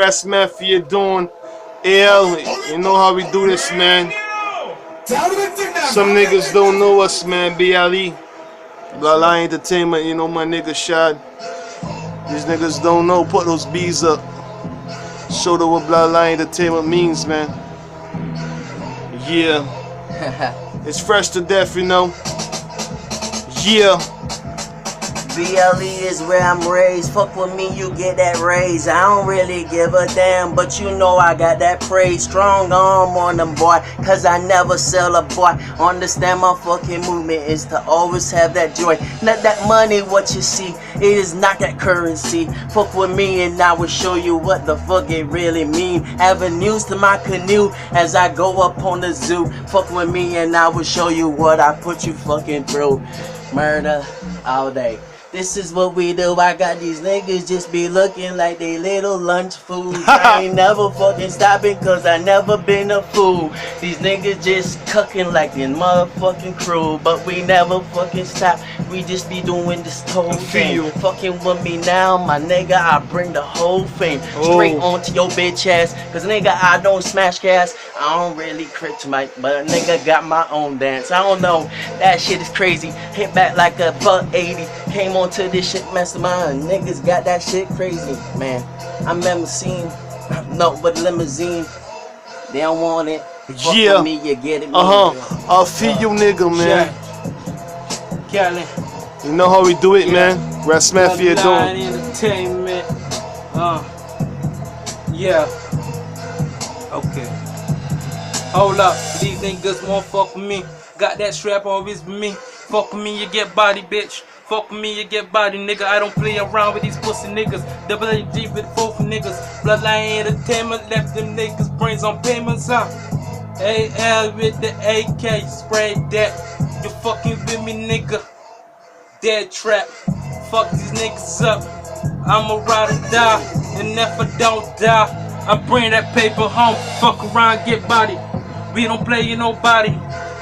Rest Mafia doing AL. You know how we do this, man. Some niggas don't know us, man. BLE, BLOODLINE Entertainment. You know my nigga Shad. These niggas don't know. Put those B's up. Show them what BLOODLINE Entertainment means, man. Yeah. It's fresh to death, you know. Yeah. BLE is where I'm raised. Fuck with me, you get that raise. I don't really give a damn, but you know I got that praise. Strong arm on them, boy, cause I never sell a boy. Understand my fucking movement is to always have that joy. Not that money, what you see, it is not that currency. Fuck with me and I will show you what the fuck it really mean. Avenues to my canoe as I go up on the zoo. Fuck with me and I will show you what I put you fucking through. Murder all day. This is what we do. I got these niggas just be looking like they little lunch foods. I ain't never fucking stopping cause I never been a fool. These niggas just cucking like this motherfucking crew. But we never fucking stop. We just be doing this whole thing. Fucking with me now, my nigga, I bring the whole thing straight onto your bitch ass. Cause nigga, I don't smash gas. I don't really crit mic, but a nigga got my own dance. I don't know, that shit is crazy. Hit back like a $180. Came onto this shit, mastermind. Niggas got that shit crazy, man. I remember seeing no but limousine. They don't want it. Fuck with me, you get it. I'll feel you, nigga, man. Cali. You know how we do it, man. Rest Mafia doing. Entertainment. Yeah. Okay. Hold up, these niggas won't fuck with me. Got that strap always with me. Fuck with me, you get body, bitch. Fuck with me, you get body, nigga. I don't play around with these pussy niggas. Double AG with both niggas. BLOODLINE Entertainment left them niggas brains on payments, huh? AL with the AK, spray that. You fucking with me, nigga. Dead trap. Fuck these niggas up. I'ma ride or die. And if I don't die, I bring that paper home. Fuck around, get body. We don't play you nobody.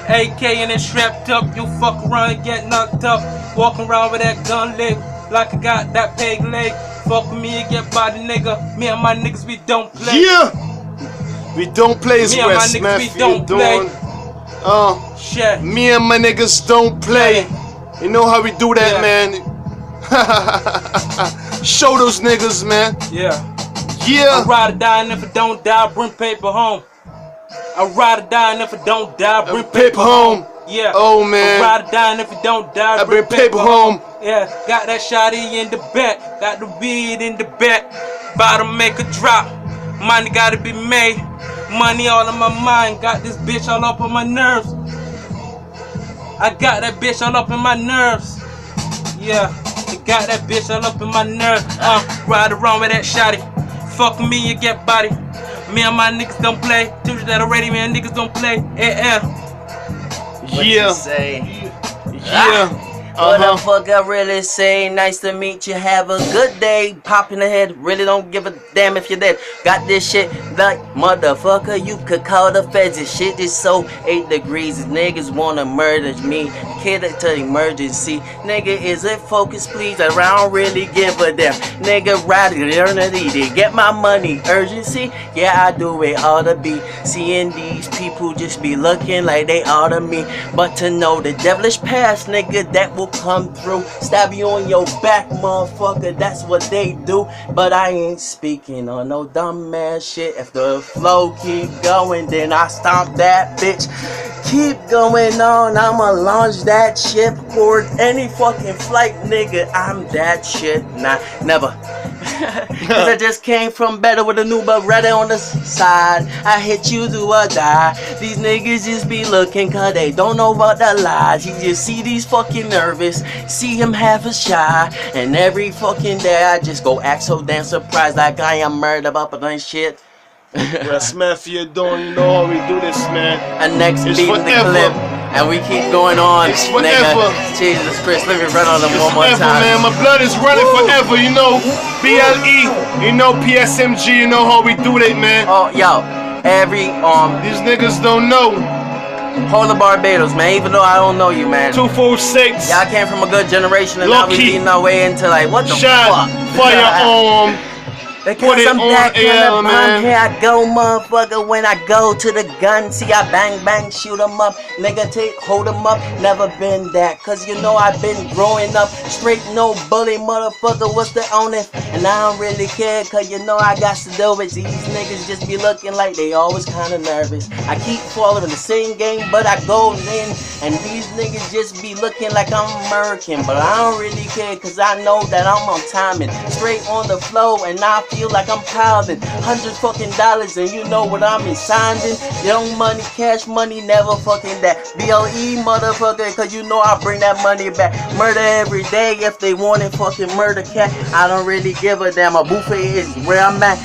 AK and it strapped up, you fuck around and get knocked up. Walking around with that gun leg, like I got that peg leg. Fuck with me and get body, nigga. Me and my niggas, we don't play. Yeah! We don't play as West Mafia doing. Shit. Me and my niggas don't play. You know how we do that, man. Show those niggas, man. Yeah. Yeah. I ride or die, and if I don't die, bring paper home. I ride or die, and if I don't die, bring paper home. Yeah. Oh man. I ride or die, and if I don't die, I bring paper home. Yeah. Got that shotty in the back, got the weed in the back. About to make a drop. Money gotta be made. Money all in my mind. Got this bitch all up on my nerves. I got that bitch all up in my nerves. Yeah. I got that bitch all up in my nerves. Ride around with that shotty. Fuck me, you get body. Me and my niggas don't play. Told you that already, man. Niggas don't play. What you say? Yeah. What the fuck I really say? Nice to meet you, have a good day. Pop in the head, really don't give a damn if you're dead. Got this shit like motherfucker, you could call the feds. This shit is so 8 degrees. These niggas wanna murder me. Kid to emergency. Nigga, is it focus please? I don't really give a damn. Nigga, ride eternity to get my money. Urgency? Yeah, I do it ought to be. Seeing these people just be looking like they ought to me. But to know the devilish past, nigga, that will come through. Stab you on your back, motherfucker. That's what they do. But I ain't speaking on no dumb ass shit. If the flow keep going, then I stomp that bitch. Keep going on, I'ma launch that ship for any fucking flight, nigga. I'm that shit. Nah, never. Cause I just came from better with a new Beretta on the side. I hit you do or die. These niggas just be looking cause they don't know about the lies. You just see these fucking nervous, see him half a shy. And every fucking day I just go act so damn surprised like I am murdered up and shit. Rest Mafia doing, you know how we do this, man. And next it's beat the clip. And we keep going on. It's forever. Nigga. Jesus Christ, let me run on them one more forever, time. Man, my blood is running forever, you know. BLE, you know, PSMG, you know how we do that, man. Oh, yo, every these niggas don't know. Hold the Barbados, man, even though I don't know you, man. 246. Y'all came from a good generation and now we beating our way into like, what the Shad, fuck? Firearm. Because I'm on back in the air, bomb. man. Here I go, motherfucker. When I go to the gun, see I bang bang, shoot 'em up. Nigga take, hold 'em up. Never been that. Cause you know I've been growing up. Straight no bully, motherfucker. What's the owner? And I don't really care. Cause you know I got to do it. These niggas just be looking like they always kinda nervous. I keep following the same game, but I go in. And these niggas just be looking like I'm American. But I don't really care. Cause I know that I'm on timing. Straight on the flow. And I feel like I'm piling $100 and you know what I'm signing. Young money, cash money, never fucking that. BLE motherfucker, cause you know I bring that money back. Murder every day if they want it, fucking murder cat. I don't really give a damn. A buffet is where I'm at.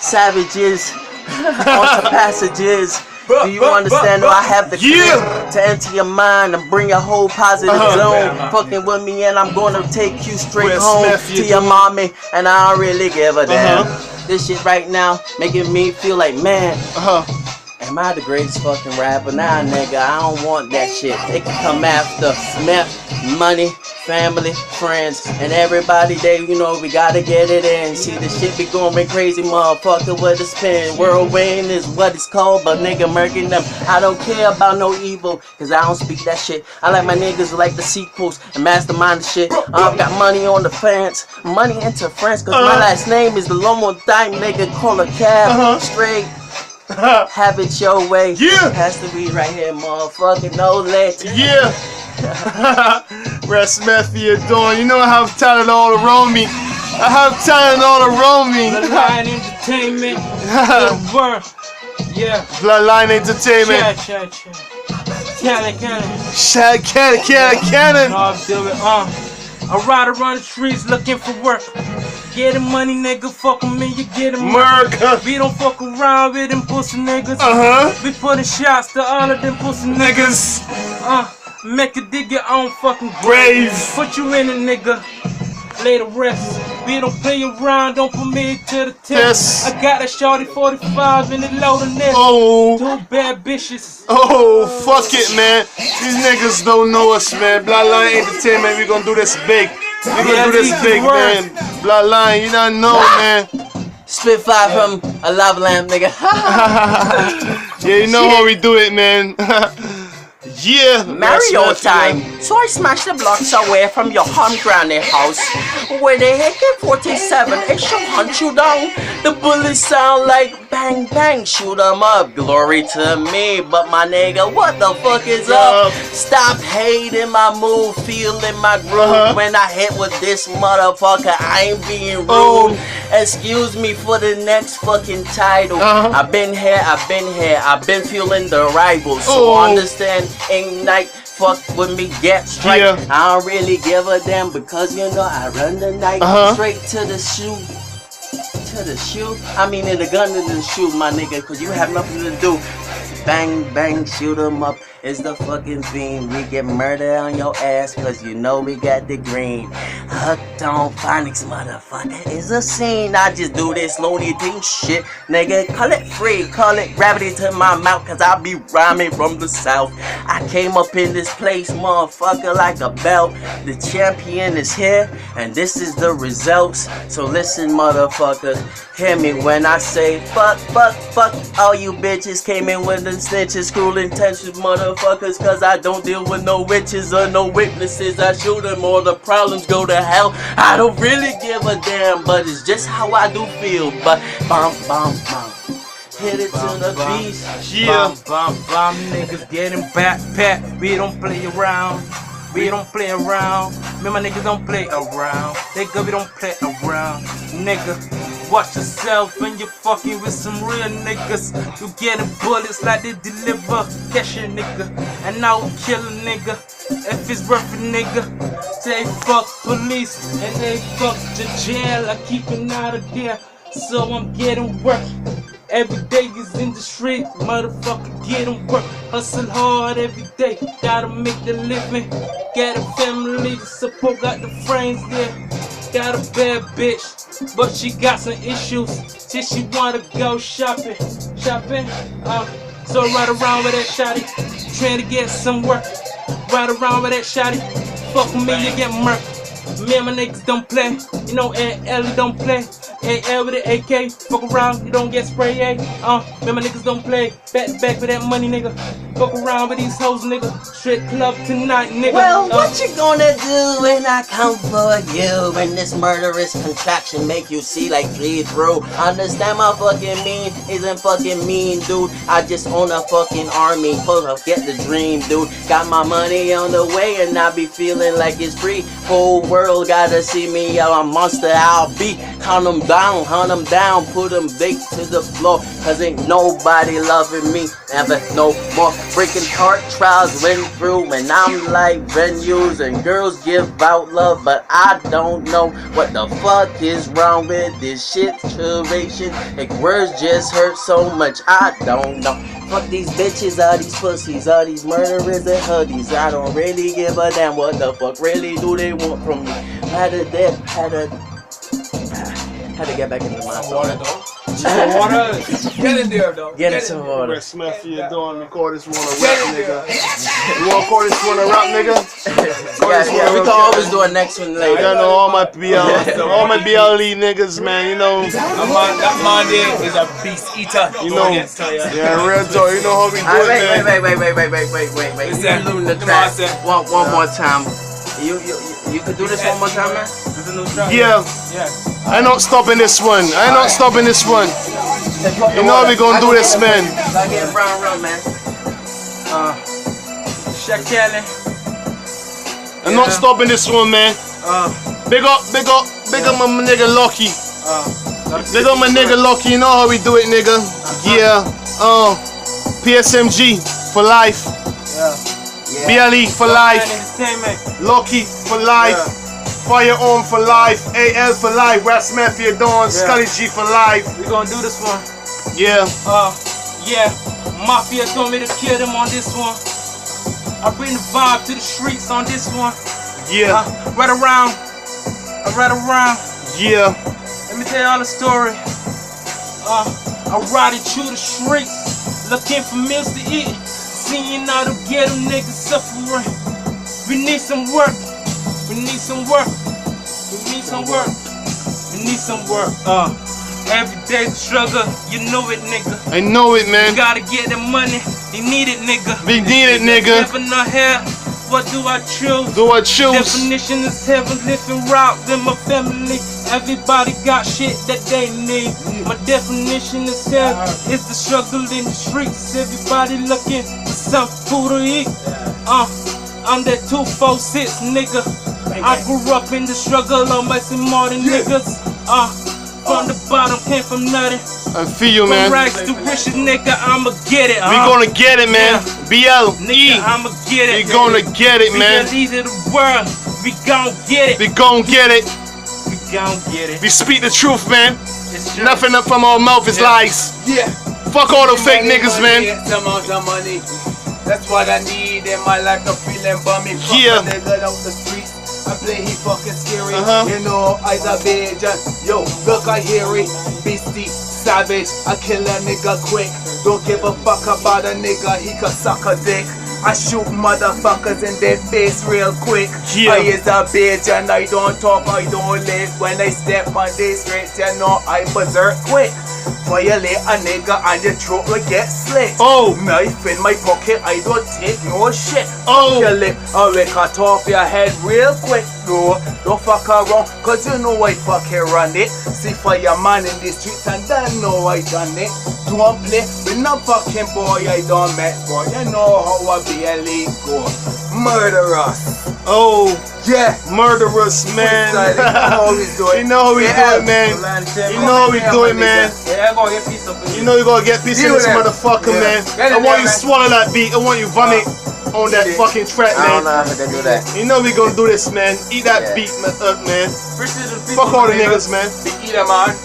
Savages on some passages. Do you understand? I have the key to enter your mind and bring a whole positive zone. Fucking with me and I'm gonna take you straight home to your mommy. And I don't really give a damn. This shit right now making me feel like, man, am I the greatest fucking rapper? Nah, nigga, I don't want that shit. It can come after meth, money, family, friends, and everybody there, you know, we gotta get it in. See, the shit be going crazy, motherfucker, with a spin. Whirlwind is what it's called, but nigga murking them. I don't care about no evil, cause I don't speak that shit. I like my niggas like the sequels and mastermind the shit. I've got money on the fence, money into friends, cause my last name is the Lomo Dime, nigga, call a cab, straight. Have it your way. Has to be right here, motherfucker. No let. Rest Matthew Dawn. You know I have talent all around me. I have talent all around me. BLOODLINE Entertainment. Yeah. BLOODLINE Entertainment. Shad, Cannon. No, I'm doing I ride around the streets looking for work. Getting money, nigga, fuck with me, you getting murk. We don't fuck around with them pussy niggas. We putting shots to all of them pussy niggas. Make you dig your own fucking grave. Put you in it, nigga. Lay the rest. We don't play around, don't put me to the test. I got a shorty 45 in the loaded net. Two bad bitches. Fuck it, man. These niggas don't know us, man. BLOODLINE Entertainment, we gonna do this big. We gonna do this big, man. BLOODLINE, you don't know, man. Spit fire from a lava lamp, nigga. Yeah, you know how we do it, man. Yeah, Mario time. So I smashed the blocks away from your home granny house. With a AK-47, it shall hunt you down. The bullets sound like bang bang, shoot 'em up. Glory to me, but my nigga, what the fuck is up? Stop hating my move, feeling my groove. When I hit with this motherfucker, I ain't being rude. Excuse me for the next fucking title. I've been here, I've been feeling the rivals. So understand, ignite, fuck with me, get straight. I don't really give a damn because you know I run the night straight to the shoe. To the shoe? I mean in the gun to the shoe, my nigga, cause you have nothing to do. Bang, bang, shoot 'em up is the fucking theme. We get murder on your ass cause you know we got the green. Hooked on phonics, motherfucker, is a scene. I just do this Looney Tunes shit, nigga. Call it free, call it gravity to my mouth cause I be rhyming from the south. I came up in this place, motherfucker, like a belt. The champion is here and this is the results. So listen, motherfuckers, hear me when I say fuck, fuck, fuck. All you bitches came in with the snitches, cruel intentions, motherfuckers, cause I don't deal with no witches or no witnesses. I shoot them or the problems go to hell. I don't really give a damn, but it's just how I do feel. But bum, bum, bum. Hit it to the beast. Bum, niggas getting back, pat. We don't play around. We don't play around. Me, my niggas don't play around. Nigga, we don't play around. Nigga, watch yourself when you're fucking with some real niggas. You getting bullets like they deliver. Catch your nigga. And I will kill a nigga if it's worth a nigga. They fuck police and they fuck the jail. I keep it out of there, so I'm getting work. Every day is in the street, motherfucker getting work. Hustle hard every day, gotta make the living. Got a family to support, got the friends there. Got a bad bitch, but she got some issues. She wanna go shopping. So ride around with that shawty, trying to get some work. Ride around with that shawty, fuck with me, you get murked. Me and my niggas don't play, you know Ellie don't play. AL with the AK. Fuck around, you don't get spray, remember niggas don't play. Back to back for that money, nigga. Fuck around with these hoes, nigga. Straight club tonight, nigga. Well, what you gonna do when I come for you? When this murderous contraction make you see like bleed through? Understand my fucking mean isn't fucking mean, dude. I just own a fucking army, get the dream, dude. Got my money on the way and I be feeling like it's free. Whole world gotta see me, I'm a monster, I'll be. Hunt them down, put them big to the floor. Cause ain't nobody loving me, never no more. Breaking heart trials went through and I'm like venues and girls give out love, but I don't know what the fuck is wrong with this situation. Like words just hurt so much, I don't know. Fuck these bitches, all these pussies, all these murderers and hoodies. I don't really give a damn what the fuck really do they want from me. Had to get back into my water, though. Water. Get in there, though. Get in some water. Where Smith you doing? Record this one a rap, nigga. You wanna record this one a rap, nigga? Yeah, we can always do a next one later. I know all my BLE niggas, man. You know. That Monday is a beast eater. You know. Yeah, real talk. You know how we do it, man. Wait. You losing the track. One more time. You could do this one more time, man? Yeah. I ain't not stopping this one. You know how we gonna do this, man. I get brown rum, man. Shad Kelly. I'm not stopping this one, man. Big up my nigga Lucky. Big up my nigga Lucky. You know how we do it, nigga. Yeah. PSMG for life. BLE for life. Lucky for life. Firearm for life. AL for life. Ras Mafia Dawn. Scully G for life. We gonna do this one. Yeah. Yeah. Mafia told me to kill them on this one. I bring the vibe to the streets on this one. Yeah. Right around. Yeah. Let me tell y'all the story. I ride it through the streets, looking for meals to eat. Seeing all them ghetto niggas suffering. We need some work. Every day's a struggle, you know it, nigga. I know it, man. You gotta get the money, you need it, nigga. We need it, nigga. Heaven or hell, what do I choose? Definition is heaven, living route in my family. Everybody got shit that they need. My definition is hell, it's the struggle in the streets. Everybody looking for some food to eat. I'm that 246 nigga. I grew up in the struggle on my modern niggas. From the bottom, came from nothing. I feel you, man. From rags to riches, nigga, I'ma get it. We gonna get it, man. BLE. Nigga, I'ma get it. We gonna get it, man. We the lead of the world. We gon' get it. We gon' get it. We gon' get it. We speak the truth, man. It's true. Nothing up from our mouth is lies. Yeah. Fuck all the fake niggas, man. Some amount of money. That's what I need in my life. I'm feeling bummy. Yeah. Nigga out the streets. I play he fucking scary. Uh-huh. You know, I's a bitch. Yo, look, I hear it. Beastie, savage. I kill a nigga quick. Don't give a fuck about a nigga. He could suck a dick. I shoot motherfuckers in their face real quick. Yeah. I is a bitch and I don't talk, I don't live. When I step on these streets, you know I berserk quick. Violate a nigga and your throat will get slit. Oh. Knife in my pocket, I don't take no shit. Oh. Your lip, I will cut off your head real quick. No, don't fuck around, cause you know I fucking run it. See fireman in the streets and they know I done it. Don't play with no fucking boy I don't met, boy. You know how I BLE go. Murderous. Oh. Yeah. Murderous, man. You know how we do it. You know how we do it, man. You know how we do it, man. Yeah, I'm gonna get piece of it. You know you gonna get piece of this motherfucker, man. I want you swallow that beat. I want you vomit on that fucking track, I don't know man. how to do that. You know we gonna do this, man. Eat that beat, man. Fuck all the niggas, man. Big eater, man.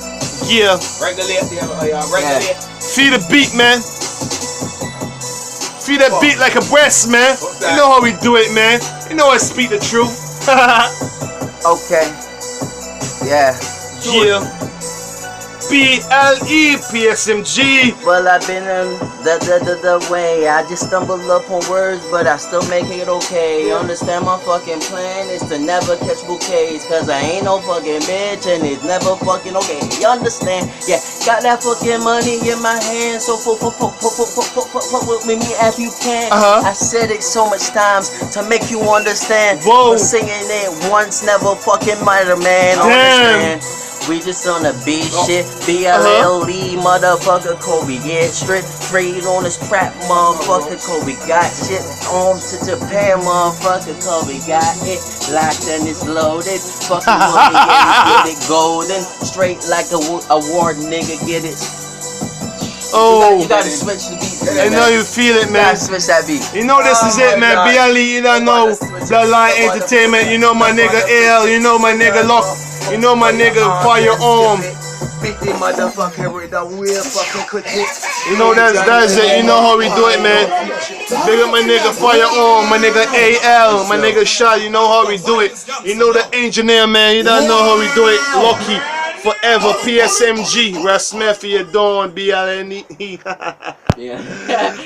Yeah. Regulate, regulate. Feed the beat, man. Feed that beat like a breast, man. You know how we do it, man. You know I speak the truth. Okay. Yeah. Yeah. BLE, PSMG. Well, I've been in the way. I just stumble up on words, but I still make it okay. Understand my fucking plan is to never catch bouquets, cause I ain't no fucking bitch and it's never fucking okay. You understand? Yeah, got that fucking money in my hand, so fuck with me as you can. I said it so much times to make you understand. Whoa. But singing it once never fucking matter, man. Damn. Understand? We just on the beat shit. BLLE, motherfucker, Kobe. Yeah, straight on this trap, motherfucker, Kobe. Got shit on to Japan, motherfucker, Kobe. Got it locked and it's loaded. Fucking with me, get it golden. Straight like a award, nigga, get it. Oh, you gotta switch the beat. I know you feel it, You man. gotta switch that beat. You know this is it, man. BLE, you don't know. Bloodline Entertainment. You know my nigga L. You know my nigga Lock. You know my nigga Firearm. You know that's it. You know how we do it, man. Big up my nigga Firearm, my nigga AL, my nigga Shad. You know how we do it. You know the engineer, man. You don't know how we do it. Lucky forever. PSMG. Rasmefia Dawn. BLNE. Yeah.